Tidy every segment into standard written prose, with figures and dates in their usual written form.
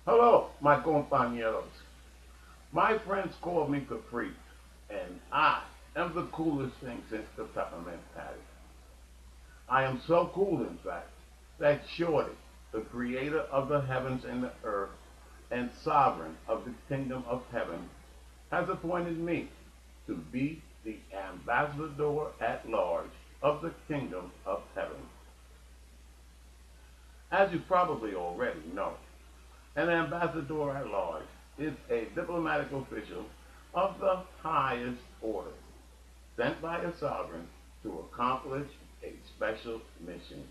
Hello, my compañeros. My friends call me Capri, and I am the coolest thing since the peppermint patty. I am so cool, in fact, that Shorty, the creator of the heavens and the earth, and sovereign of the kingdom of heaven, has appointed me to be the ambassador at large of the kingdom of heaven. As you probably already know, an ambassador at large is a diplomatic official of the highest order, sent by a sovereign to accomplish a special mission.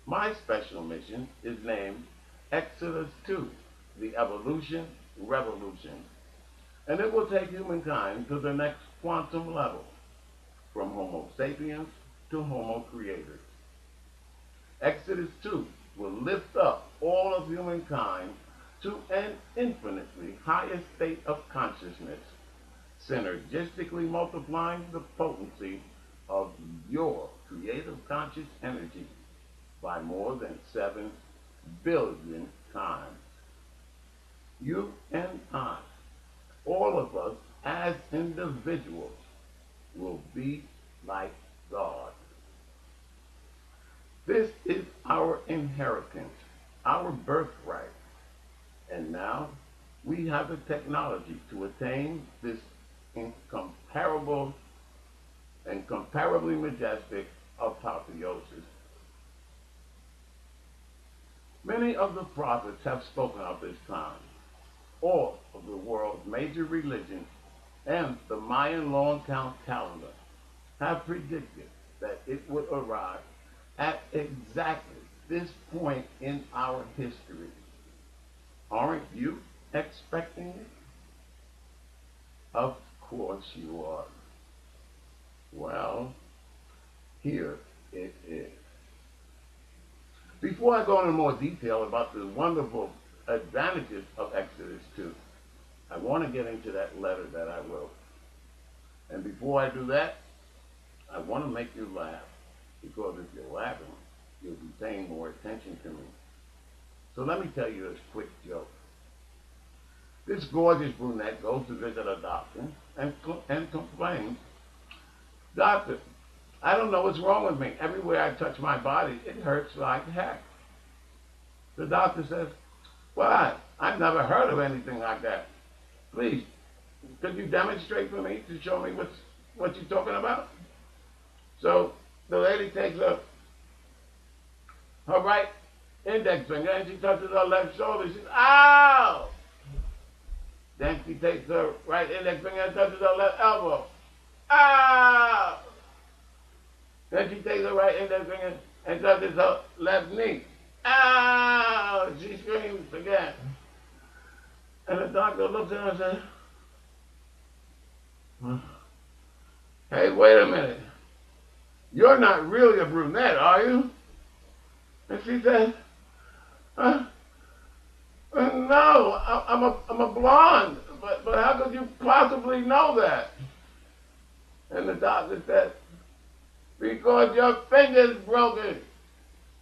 My special mission is named Exodus 2, the Evolution Revolution, and it will take humankind to the next quantum level, from Homo sapiens to Homo creators. Exodus 2 will lift up all of humankind to an infinitely higher state of consciousness, synergistically multiplying the potency of your creative conscious energy by more than 7 billion times. You and I, all of us as individuals, will be like God. This is our inheritance, our birthright. And now we have the technology to attain this incomparable, incomparably majestic apotheosis. Many of the prophets have spoken of this time. All of the world's major religions and the Mayan long count calendar have predicted that it would arrive at exactly this point in our history. Aren't you expecting it? Of course you are. Well, here it is. Before I go into more detail about the wonderful advantages of Exodus 2, I want to get into that letter that I wrote. And before I do that, I want to make you laugh, because if you're laughing, you'll be paying more attention to me. So let me tell you this quick joke. This gorgeous brunette goes to visit a doctor and complains, "Doctor, I don't know what's wrong with me. Everywhere I touch my body, it hurts like heck." The doctor says, "Why, I've never heard of anything like that. Please, could you demonstrate for me to show me what you're talking about?" So the lady takes her right index finger and she touches her left shoulder. She says, "Ow!" Then she takes her right index finger and touches her left elbow. "Ow!" Then she takes her right index finger and touches her left knee. "Ow!" She screams again. And the doctor looks at her and says, "Hey, wait a minute. You're not really a brunette, are you?" And she said, "No, I'm a blonde. But how could you possibly know that?" And the doctor said, "Because your finger's broken,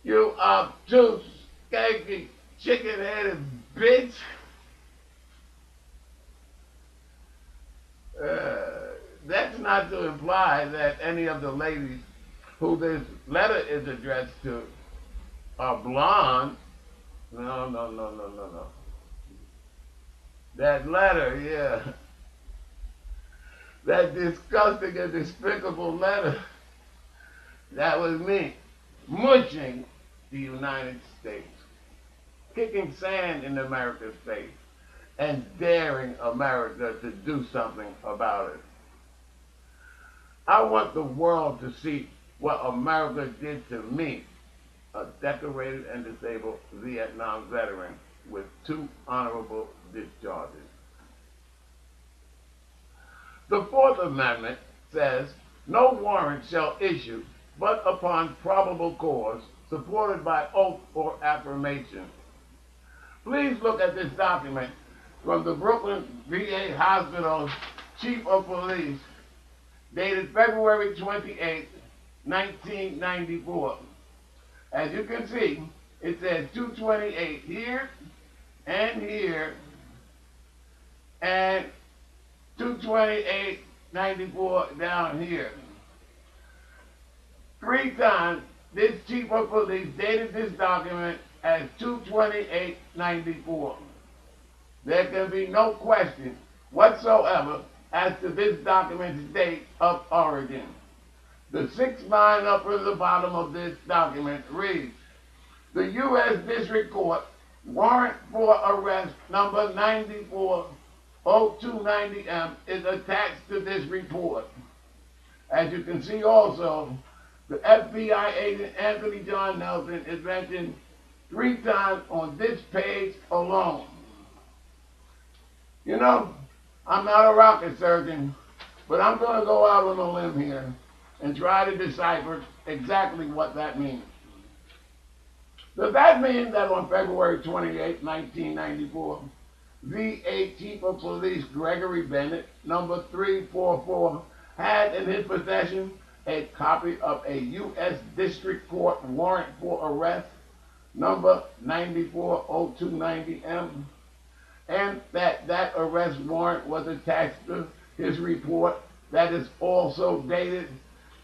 you obtuse, skanky, chicken-headed bitch." That's not to imply that any of the ladies who this letter is addressed to are blonde. No, no, no, no, no, no. That letter, yeah. That disgusting and despicable letter, that was me mushing the United States, kicking sand in America's face, and daring America to do something about it. I want the world to see what America did to me, a decorated and disabled Vietnam veteran with 2 honorable discharges. The Fourth Amendment says, "No warrant shall issue but upon probable cause, supported by oath or affirmation." Please look at this document from the Brooklyn VA Hospital's Chief of Police, dated February 28, 1994. As you can see, it says 228 here and here, and 22894 down here. 3 times this chief of police dated this document as 22894. There can be no question whatsoever as to this document's date of origin. The 6th line up at the bottom of this document reads, the U.S. District Court warrant for arrest number 940290M is attached to this report. As you can see also, the FBI agent Anthony John Nelson is mentioned 3 times on this page alone. You know, I'm not a rocket surgeon, but I'm going to go out on a limb here and try to decipher exactly what that means. Does that mean that on February 28, 1994, VA Chief of Police Gregory Bennett, number 344, had in his possession a copy of a U.S. District Court warrant for arrest, number 940290M, and that arrest warrant was attached to his report that is also dated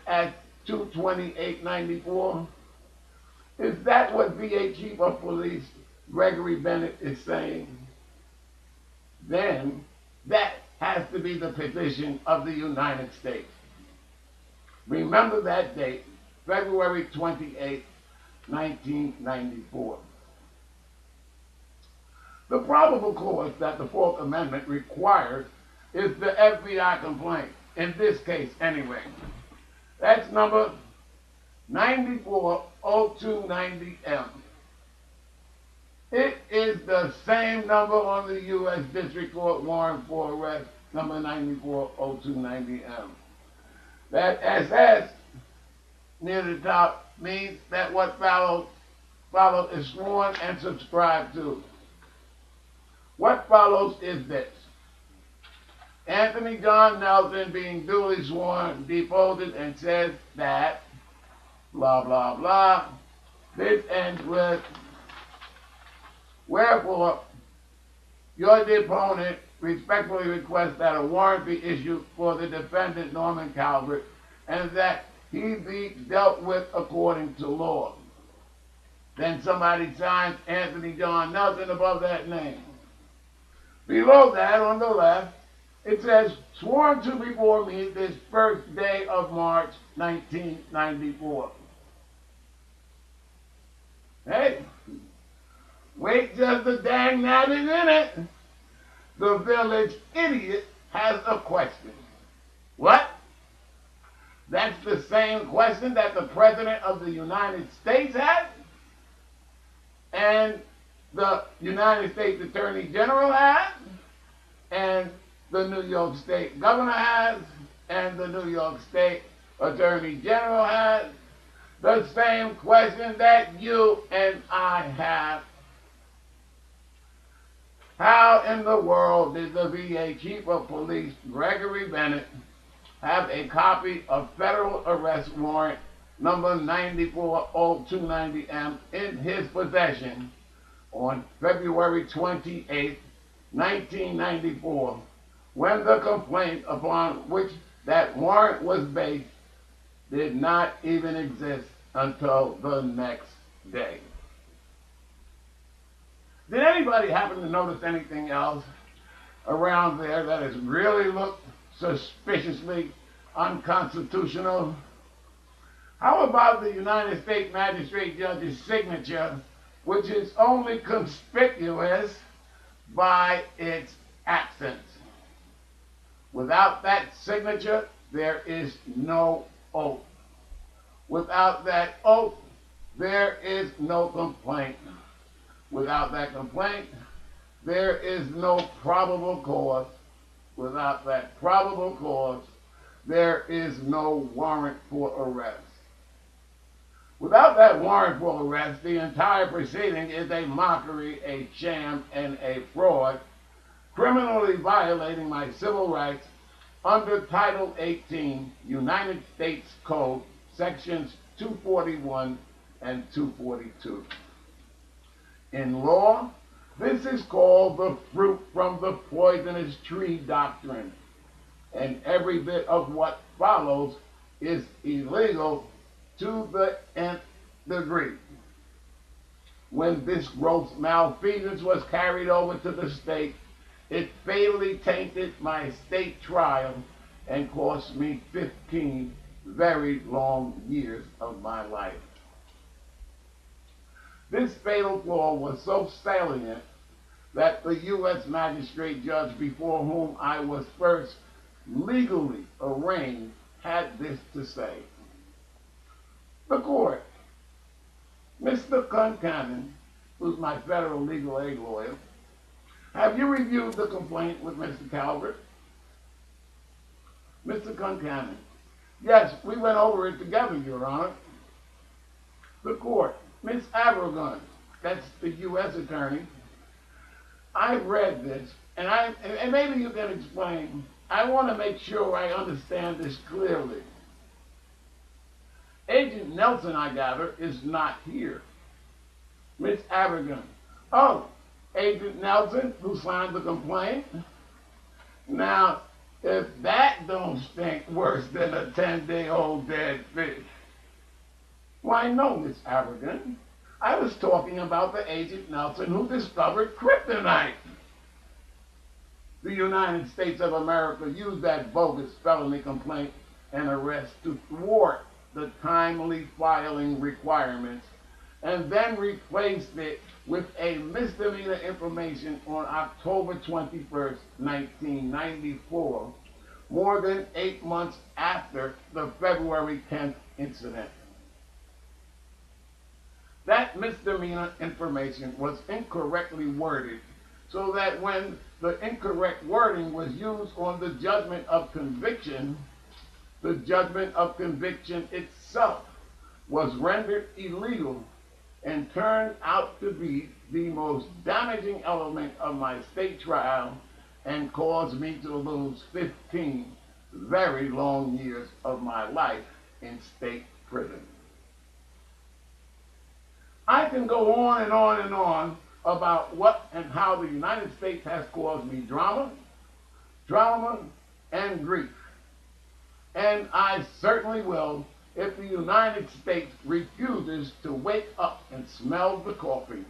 at 22894? Is that what VA Chief of Police Gregory Bennett is saying? Then that has to be the position of the United States. Remember that date, February 28, 1994. The probable cause that the 4th Amendment requires is the FBI complaint, in this case anyway. That's number 940290M. It is the same number on the U.S. District Court warrant for arrest, number 940290M. That SS near the top means that what followed is sworn and subscribed to. What follows is this. Anthony John Nelson, being duly sworn, deposed and says that, blah, blah, blah. This ends with, wherefore, your deponent respectfully requests that a warrant be issued for the defendant Norman Calvert and that he be dealt with according to law. Then somebody signs Anthony John Nelson above that name. Below that, on the left, it says, sworn to before me this 1st day of March, 1994. Hey, wait just a dang that is in it. The village idiot has a question. What? That's the same question that the President of the United States had? And the United States Attorney General has? And the New York State Governor has? And the New York State Attorney General has? The same question that you and I have. How in the world did the VA Chief of Police Gregory Bennett have a copy of federal arrest warrant number 940290M in his possession on February 28, 1994, when the complaint upon which that warrant was based did not even exist until the next day? Did anybody happen to notice anything else around there that has really looked suspiciously unconstitutional? How about the United States Magistrate Judge's signature, which is only conspicuous by its absence? Without that signature, there is no oath. Without that oath, there is no complaint. Without that complaint, there is no probable cause. Without that probable cause, there is no warrant for arrest. Without that warrant for arrest, the entire proceeding is a mockery, a sham, and a fraud, criminally violating my civil rights under Title 18, United States Code, Sections 241 and 242. In law, This is called the fruit from the poisonous tree doctrine, and every bit of what follows is illegal to the nth degree. When this gross malfeasance was carried over to the state, it fatally tainted my state trial and cost me 15 very long years of my life. This fatal flaw was so salient that the U.S. magistrate judge before whom I was first legally arraigned had this to say. The court, Mr. Concannon, who's my federal legal aid lawyer, have you reviewed the complaint with Mr. Calvert? Mr. Concannon, yes, we went over it together, Your Honor. The court, Miss Abergun, that's the U.S. attorney, I've read this, and maybe you can explain. I want to make sure I understand this clearly. Agent Nelson, I gather, is not here. Miss Abergun, oh, Agent Nelson, who signed the complaint? Now, if that don't stink worse than a 10-day-old dead fish. Why, no, Miss Abergun. I was talking about the Agent Nelson who discovered kryptonite. The United States of America used that bogus felony complaint and arrest to thwart the timely filing requirements, and then replaced it with a misdemeanor information on October 21st, 1994, more than 8 months after the February 10th incident. That misdemeanor information was incorrectly worded, so that when the incorrect wording was used on the judgment of conviction, the judgment of conviction itself was rendered illegal and turned out to be the most damaging element of my state trial and caused me to lose 15 very long years of my life in state prison. I can go on and on and on about what and how the United States has caused me drama, and grief. And I certainly will if the United States refuses to wake up and smell the coffee.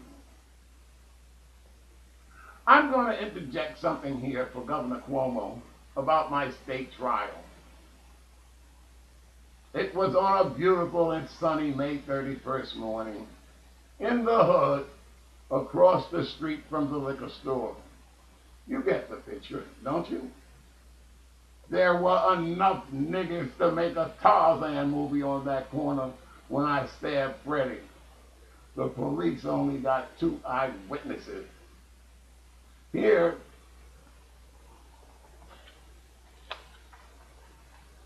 I'm going to interject something here for Governor Cuomo about my state trial. It was on a beautiful and sunny May 31st morning in the hood across the street from the liquor store. You get the picture, don't you? There were enough niggers to make a Tarzan movie on that corner when I stabbed Freddie. The police only got 2 eyewitnesses. Here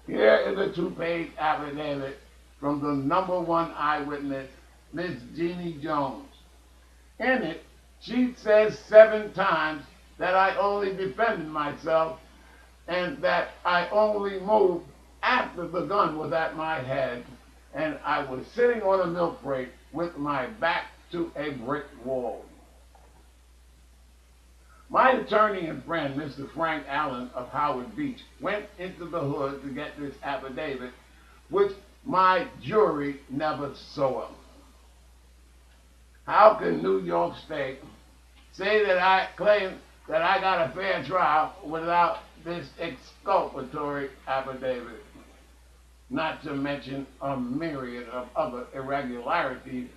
is a 2-page affidavit from the #1 eyewitness, Miss Jeannie Jones. In it, she says 7 times that I only defended myself and that I only moved after the gun was at my head and I was sitting on a milk crate with my back to a brick wall. My attorney and friend, Mr. Frank Allen of Howard Beach, went into the hood to get this affidavit, which my jury never saw. How can New York State say that I claim that I got a fair trial without this exculpatory affidavit? Not to mention a myriad of other irregularities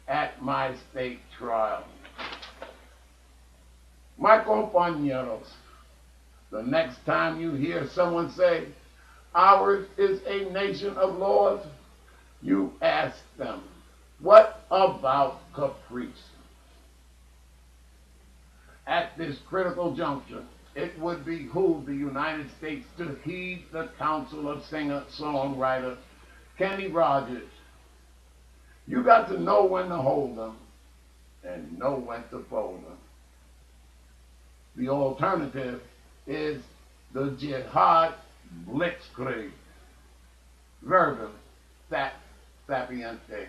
at my state trial. My compañeros, the next time you hear someone say, ours is a nation of laws, you ask them, what about caprice? At this critical juncture, it would behoove the United States to heed the counsel of singer-songwriter Kenny Rogers. You got to know when to hold them and know when to fold them. The alternative is the jihad blitzkrieg. Verba sapiente.